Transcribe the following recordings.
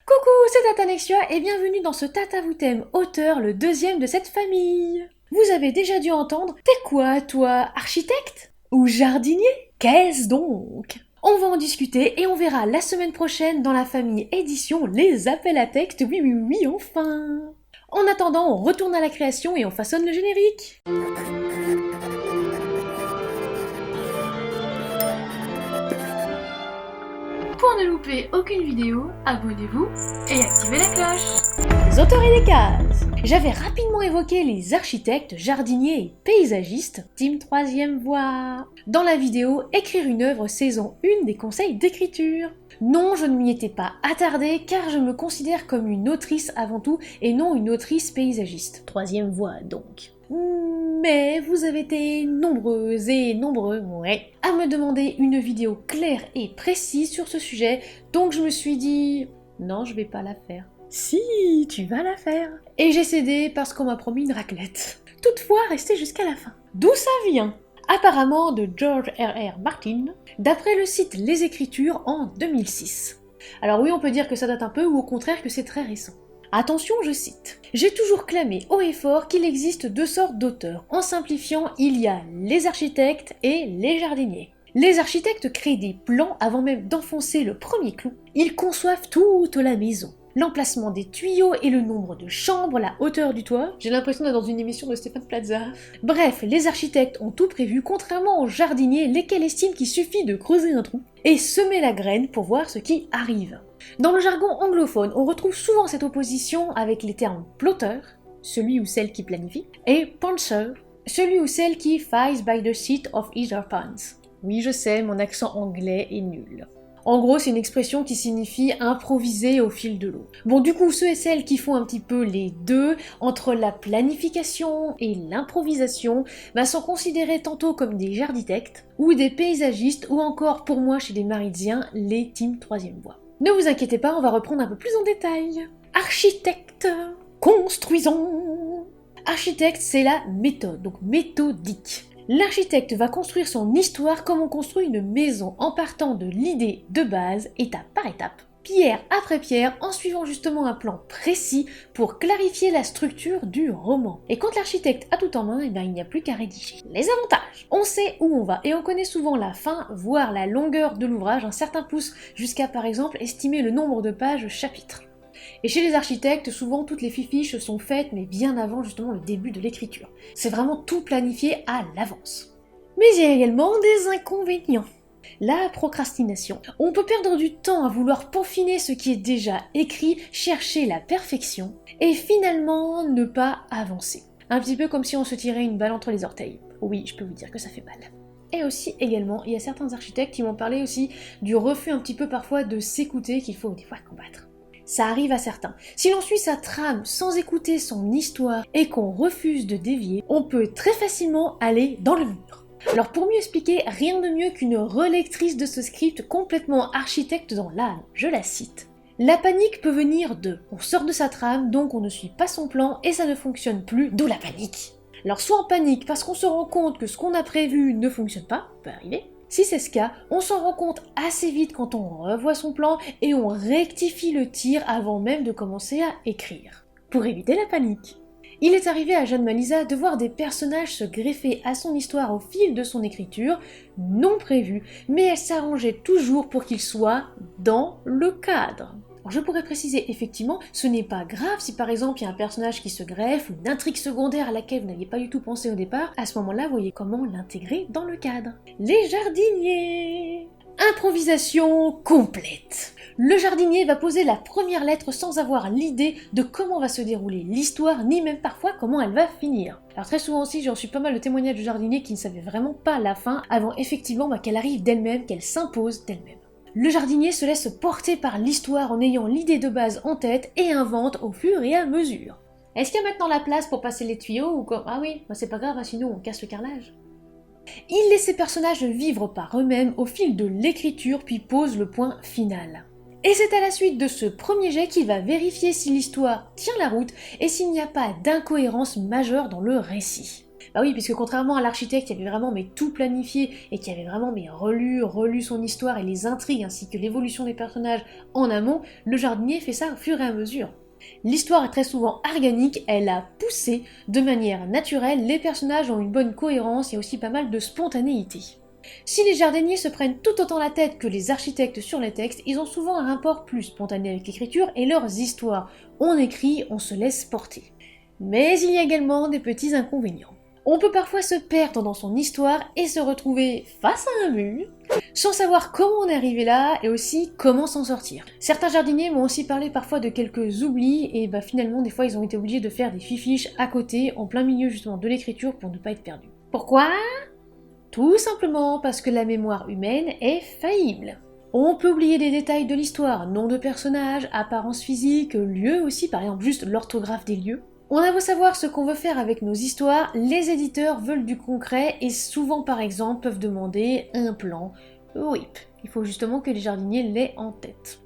Coucou, c'est Tata Nexia et bienvenue dans ce Tata vous t'aime auteur, le deuxième de cette famille. Vous avez déjà dû entendre, t'es quoi toi, architecte ou jardinier? Qu'est-ce donc? On va en discuter et on verra la semaine prochaine dans la famille édition les appels à texte, oui, enfin. En attendant, on retourne à la création et on façonne le générique. Pour ne louper aucune vidéo, abonnez-vous et activez la cloche. Les auteurs et les cases. J'avais rapidement évoqué les architectes, jardiniers et paysagistes, team 3e voie. Dans la vidéo Écrire une œuvre saison 1 des conseils d'écriture. Non, je ne m'y étais pas attardée car je me considère comme une autrice avant tout et non une autrice paysagiste. 3e voie donc. Mais vous avez été nombreuses et nombreux, à me demander une vidéo claire et précise sur ce sujet, donc je me suis dit, non, je vais pas la faire. Si, tu vas la faire. Et j'ai cédé parce qu'on m'a promis une raclette. Toutefois, restez jusqu'à la fin. D'où ça vient? Apparemment de George R.R. Martin, d'après le site Les Écritures en 2006. Alors oui, on peut dire que ça date un peu ou au contraire que c'est très récent. Attention, je cite. J'ai toujours clamé haut et fort qu'il existe deux sortes d'auteurs. En simplifiant, il y a les architectes et les jardiniers. Les architectes créent des plans avant même d'enfoncer le premier clou. Ils conçoivent toute la maison. L'emplacement des tuyaux et le nombre de chambres, la hauteur du toit. J'ai l'impression d'être dans une émission de Stéphane Plaza. Bref, les architectes ont tout prévu, contrairement aux jardiniers, lesquels estiment qu'il suffit de creuser un trou et semer la graine pour voir ce qui arrive. Dans le jargon anglophone, on retrouve souvent cette opposition avec les termes plotter, celui ou celle qui planifie, et poncer, celui ou celle qui fights by the seat of either pants. Oui, je sais, mon accent anglais est nul. En gros, c'est une expression qui signifie improviser au fil de l'eau. Bon, du coup, ceux et celles qui font un petit peu les deux, entre la planification et l'improvisation, sont considérés tantôt comme des jarditectes, ou des paysagistes, ou encore, pour moi, chez les Maridiens, les team 3e voie. Ne vous inquiétez pas, on va reprendre un peu plus en détail. Architecte, construisons. Architecte, c'est la méthode, donc méthodique. L'architecte va construire son histoire comme on construit une maison en partant de l'idée de base, étape par étape, pierre après pierre, en suivant justement un plan précis pour clarifier la structure du roman. Et quand l'architecte a tout en main, il n'y a plus qu'à rédiger. Les avantages. On sait où on va et on connaît souvent la fin, voire la longueur de l'ouvrage. Certains poussent jusqu'à par exemple estimer le nombre de pages chapitre. Et chez les architectes, souvent toutes les fiches sont faites, mais bien avant justement le début de l'écriture. C'est vraiment tout planifié à l'avance. Mais il y a également des inconvénients. La procrastination. On peut perdre du temps à vouloir peaufiner ce qui est déjà écrit, chercher la perfection, et finalement ne pas avancer. Un petit peu comme si on se tirait une balle entre les orteils. Oui, je peux vous dire que ça fait mal. Et aussi, également, il y a certains architectes qui m'ont parlé aussi du refus un petit peu parfois de s'écouter qu'il faut des fois combattre. Ça arrive à certains. Si l'on suit sa trame sans écouter son histoire et qu'on refuse de dévier, on peut très facilement aller dans le mur. Alors pour mieux expliquer, rien de mieux qu'une relectrice de ce script complètement architecte dans l'âme. Je la cite. La panique peut venir de on sort de sa trame, donc on ne suit pas son plan et ça ne fonctionne plus, d'où la panique. Alors soit on panique parce qu'on se rend compte que ce qu'on a prévu ne fonctionne pas, peut arriver. Si c'est ce cas, on s'en rend compte assez vite quand on revoit son plan et on rectifie le tir avant même de commencer à écrire, pour éviter la panique. Il est arrivé à Jeanne Malisa de voir des personnages se greffer à son histoire au fil de son écriture, non prévus, mais elle s'arrangeait toujours pour qu'ils soient dans le cadre. Alors je pourrais préciser, effectivement, ce n'est pas grave si par exemple il y a un personnage qui se greffe, une intrigue secondaire à laquelle vous n'aviez pas du tout pensé au départ, à ce moment-là, vous voyez comment l'intégrer dans le cadre. Les jardiniers. Improvisation complète. Le jardinier va poser la première lettre sans avoir l'idée de comment va se dérouler l'histoire, ni même parfois comment elle va finir. Alors très souvent aussi, j'en suis pas mal de témoignages du jardinier qui ne savait vraiment pas la fin avant effectivement qu'elle arrive d'elle-même, qu'elle s'impose d'elle-même. Le jardinier se laisse porter par l'histoire en ayant l'idée de base en tête et invente au fur et à mesure. Est-ce qu'il y a maintenant la place pour passer les tuyaux ou quoi? Ah oui, c'est pas grave, sinon on casse le carrelage. Il laisse ses personnages vivre par eux-mêmes au fil de l'écriture puis pose le point final. Et c'est à la suite de ce premier jet qu'il va vérifier si l'histoire tient la route et s'il n'y a pas d'incohérence majeure dans le récit. Bah oui, puisque contrairement à l'architecte qui avait vraiment tout planifié et qui avait vraiment relu son histoire et les intrigues ainsi que l'évolution des personnages en amont, le jardinier fait ça au fur et à mesure. L'histoire est très souvent organique, elle a poussé de manière naturelle, les personnages ont une bonne cohérence, il y a aussi pas mal de spontanéité. Si les jardiniers se prennent tout autant la tête que les architectes sur les textes, ils ont souvent un rapport plus spontané avec l'écriture et leurs histoires. On écrit, on se laisse porter. Mais il y a également des petits inconvénients. On peut parfois se perdre dans son histoire et se retrouver face à un mur, sans savoir comment on est arrivé là et aussi comment s'en sortir. Certains jardiniers m'ont aussi parlé parfois de quelques oublis et finalement des fois ils ont été obligés de faire des fiches à côté en plein milieu justement de l'écriture pour ne pas être perdus. Pourquoi ? Tout simplement parce que la mémoire humaine est faillible. On peut oublier des détails de l'histoire, nom de personnage, apparence physique, lieu aussi, par exemple juste l'orthographe des lieux. On a beau savoir ce qu'on veut faire avec nos histoires, les éditeurs veulent du concret et souvent par exemple peuvent demander un plan. Oui, il faut justement que les jardiniers l'aient en tête.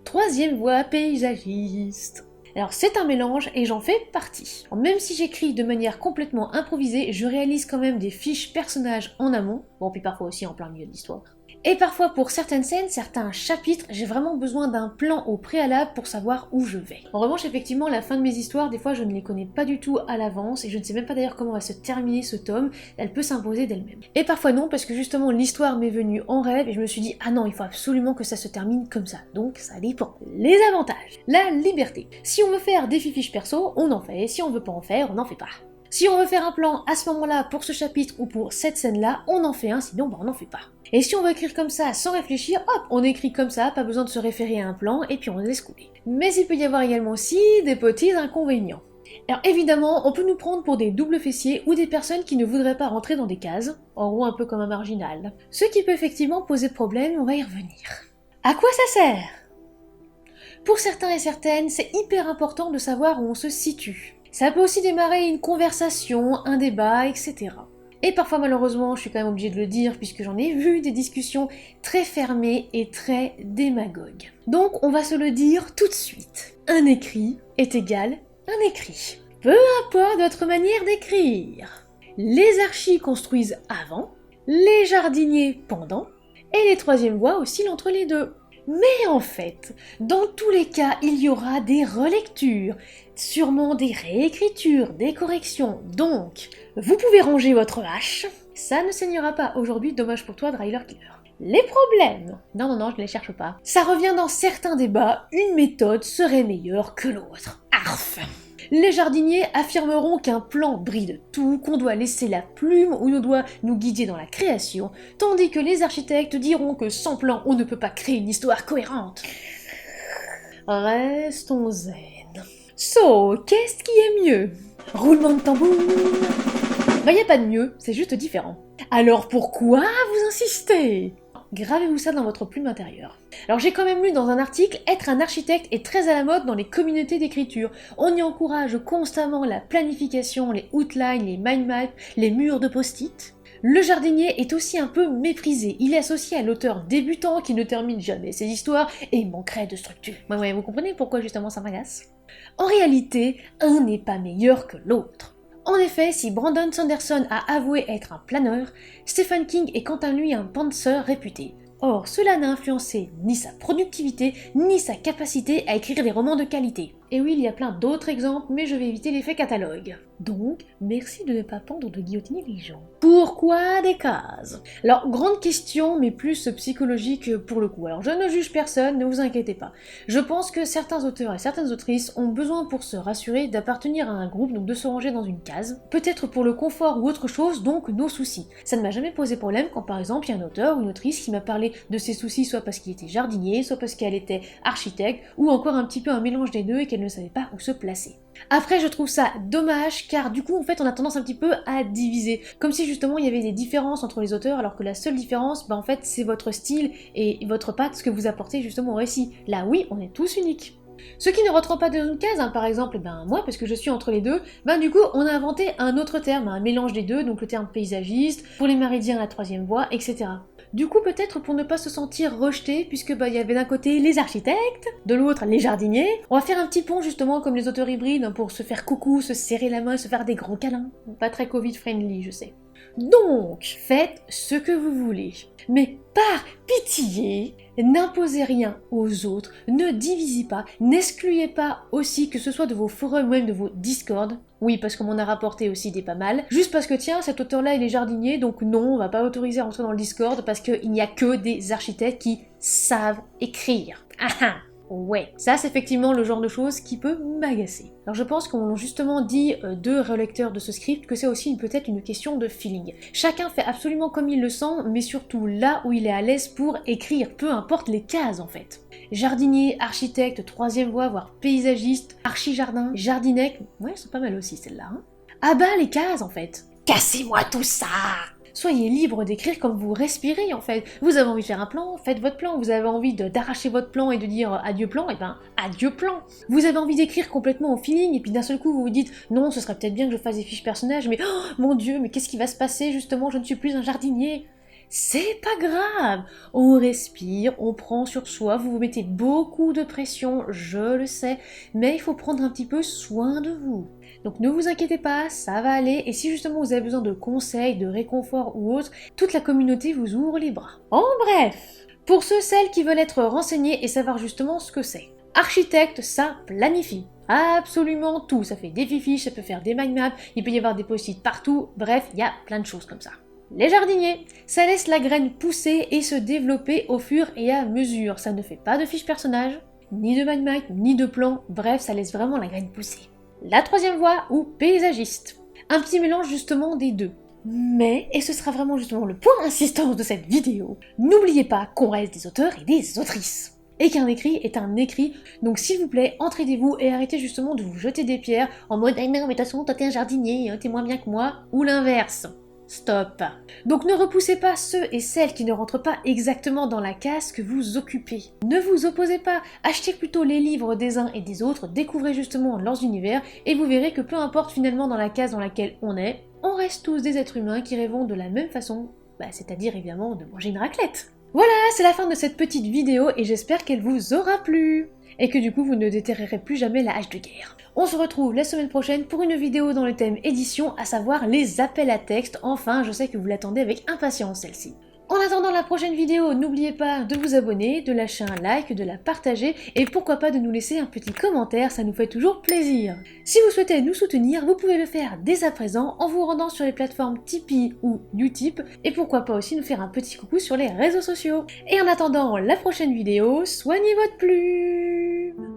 Troisième voie, paysagiste. Alors c'est un mélange et j'en fais partie. Alors, même si j'écris de manière complètement improvisée, je réalise quand même des fiches personnages en amont, bon puis parfois aussi en plein milieu de l'histoire. Et parfois pour certaines scènes, certains chapitres, j'ai vraiment besoin d'un plan au préalable pour savoir où je vais. En revanche, effectivement, la fin de mes histoires, des fois je ne les connais pas du tout à l'avance et je ne sais même pas d'ailleurs comment va se terminer ce tome, elle peut s'imposer d'elle-même. Et parfois non, parce que justement l'histoire m'est venue en rêve et je me suis dit « Ah non, il faut absolument que ça se termine comme ça », donc ça dépend. Les avantages. La liberté. Si on veut faire des fiches perso, on en fait, si on veut pas en faire, on n'en fait pas. Si on veut faire un plan à ce moment-là pour ce chapitre ou pour cette scène-là, on en fait un, sinon on n'en fait pas. Et si on veut écrire comme ça sans réfléchir, hop, on écrit comme ça, pas besoin de se référer à un plan, et puis on laisse couler. Mais il peut y avoir également aussi des petits inconvénients. Alors évidemment, on peut nous prendre pour des doubles fessiers ou des personnes qui ne voudraient pas rentrer dans des cases, en gros un peu comme un marginal. Ce qui peut effectivement poser problème, on va y revenir. À quoi ça sert ? Pour certains et certaines, c'est hyper important de savoir où on se situe. Ça peut aussi démarrer une conversation, un débat, etc. Et parfois malheureusement, je suis quand même obligée de le dire puisque j'en ai vu des discussions très fermées et très démagogues. Donc on va se le dire tout de suite. Un écrit est égal un écrit. Peu importe votre manière d'écrire. Les archis construisent avant, les jardiniers pendant, et les troisièmes voies oscillent entre les deux. Mais en fait, dans tous les cas, il y aura des relectures, sûrement des réécritures, des corrections. Donc, vous pouvez ranger votre hache. Ça ne saignera pas aujourd'hui, dommage pour toi, Dryler Killer. Les problèmes. Non, je ne les cherche pas. Ça revient dans certains débats, une méthode serait meilleure que l'autre. Arf. Les jardiniers affirmeront qu'un plan bride tout, qu'on doit laisser la plume ou on doit nous guider dans la création, tandis que les architectes diront que sans plan, on ne peut pas créer une histoire cohérente. Restons zen. So, qu'est-ce qui est mieux ? Roulement de tambour. Y a pas de mieux, c'est juste différent. Alors pourquoi vous insistez ? Gravez-vous ça dans votre plume intérieure. Alors j'ai quand même lu dans un article, être un architecte est très à la mode dans les communautés d'écriture. On y encourage constamment la planification, les outlines, les mind maps, les murs de post-it. Le jardinier est aussi un peu méprisé. Il est associé à l'auteur débutant qui ne termine jamais ses histoires et il manquerait de structure. Ouais, vous comprenez pourquoi justement ça m'agace ? En réalité, un n'est pas meilleur que l'autre. En effet, si Brandon Sanderson a avoué être un planeur, Stephen King est quant à lui un pantseur réputé. Or, cela n'a influencé ni sa productivité, ni sa capacité à écrire des romans de qualité. Et oui, il y a plein d'autres exemples, mais je vais éviter l'effet catalogue. Donc, merci de ne pas pendre de guillotiner les gens. Pourquoi des cases ? Alors, grande question, mais plus psychologique pour le coup. Alors, je ne juge personne, ne vous inquiétez pas. Je pense que certains auteurs et certaines autrices ont besoin pour se rassurer d'appartenir à un groupe, donc de se ranger dans une case. Peut-être pour le confort ou autre chose, donc nos soucis. Ça ne m'a jamais posé problème quand par exemple il y a un auteur ou une autrice qui m'a parlé de ses soucis, soit parce qu'il était jardinier, soit parce qu'elle était architecte, ou encore un petit peu un mélange des deux et qu'elle ne savait pas où se placer. Après, je trouve ça dommage, car du coup, en fait, on a tendance un petit peu à diviser. Comme si, justement, il y avait des différences entre les auteurs, alors que la seule différence, en fait, c'est votre style et votre patte, ce que vous apportez, justement, au récit. Là, oui, on est tous uniques. Ceux qui ne rentrent pas dans une case, hein, par exemple, moi, parce que je suis entre les deux, du coup, on a inventé un autre terme, un mélange des deux, donc le terme paysagiste, pour les méridiens, la troisième voie, etc. Du coup, peut-être pour ne pas se sentir rejeté, puisque il y avait d'un côté les architectes, de l'autre les jardiniers, on va faire un petit pont justement comme les auteurs hybrides, pour se faire coucou, se serrer la main, se faire des grands câlins. Pas très Covid-friendly, je sais. Donc, faites ce que vous voulez. Mais par pitié, n'imposez rien aux autres, ne divisez pas, n'excluez pas aussi que ce soit de vos forums ou même de vos Discord. Oui, parce qu'on m'en a rapporté aussi des pas mal. Juste parce que tiens, cet auteur-là il est jardinier, donc non, on va pas autoriser à rentrer dans le Discord parce qu'il n'y a que des architectes qui savent écrire. Ah ah. Ouais, ça c'est effectivement le genre de choses qui peut m'agacer. Alors je pense qu'on l'a justement dit deux relecteurs de ce script que c'est aussi peut-être une question de feeling. Chacun fait absolument comme il le sent, mais surtout là où il est à l'aise pour écrire, peu importe les cases en fait. Jardinier, architecte, troisième voie, voire paysagiste, archi-jardin, jardinec, ouais, elles sont pas mal aussi celles-là. Hein. Ah bah les cases en fait. Cassez-moi tout ça! Soyez libre d'écrire comme vous respirez en fait. Vous avez envie de faire un plan, faites votre plan. Vous avez envie d'arracher votre plan et de dire adieu plan, et adieu plan. Vous avez envie d'écrire complètement au feeling et puis d'un seul coup vous vous dites non, ce serait peut-être bien que je fasse des fiches personnages, mais oh mon dieu, mais qu'est-ce qui va se passer justement, je ne suis plus un jardinier. C'est pas grave, on respire, on prend sur soi, vous vous mettez beaucoup de pression, je le sais, mais il faut prendre un petit peu soin de vous. Donc ne vous inquiétez pas, ça va aller, et si justement vous avez besoin de conseils, de réconfort ou autre, toute la communauté vous ouvre les bras. En bref, pour celles qui veulent être renseignés et savoir justement ce que c'est. Architecte, ça planifie. Absolument tout, ça fait des fiches, ça peut faire des mind maps, il peut y avoir des post-it partout, bref, il y a plein de choses comme ça. Les jardiniers, ça laisse la graine pousser et se développer au fur et à mesure. Ça ne fait pas de fiche personnage, ni de mind map, ni de plan, bref, ça laisse vraiment la graine pousser. La troisième voie, ou paysagiste. Un petit mélange justement des deux. Mais, et ce sera vraiment justement le point d'insistance de cette vidéo, n'oubliez pas qu'on reste des auteurs et des autrices. Et qu'un écrit est un écrit, donc s'il vous plaît, entraidez-vous et arrêtez justement de vous jeter des pierres en mode « Ah non, mais de toute façon, toi t'es un jardinier, t'es moins bien que moi », ou l'inverse. Stop. Donc ne repoussez pas ceux et celles qui ne rentrent pas exactement dans la case que vous occupez. Ne vous opposez pas, achetez plutôt les livres des uns et des autres, découvrez justement leurs univers et vous verrez que peu importe finalement dans la case dans laquelle on reste tous des êtres humains qui rêvons de la même façon, c'est-à-dire évidemment de manger une raclette. Voilà, c'est la fin de cette petite vidéo et j'espère qu'elle vous aura plu et que du coup vous ne déterrerez plus jamais la hache de guerre. On se retrouve la semaine prochaine pour une vidéo dans le thème édition, à savoir les appels à texte. Enfin, je sais que vous l'attendez avec impatience celle-ci. En attendant la prochaine vidéo, n'oubliez pas de vous abonner, de lâcher un like, de la partager et pourquoi pas de nous laisser un petit commentaire, ça nous fait toujours plaisir. Si vous souhaitez nous soutenir, vous pouvez le faire dès à présent en vous rendant sur les plateformes Tipeee ou Utip et pourquoi pas aussi nous faire un petit coucou sur les réseaux sociaux. Et en attendant la prochaine vidéo, soignez votre plume!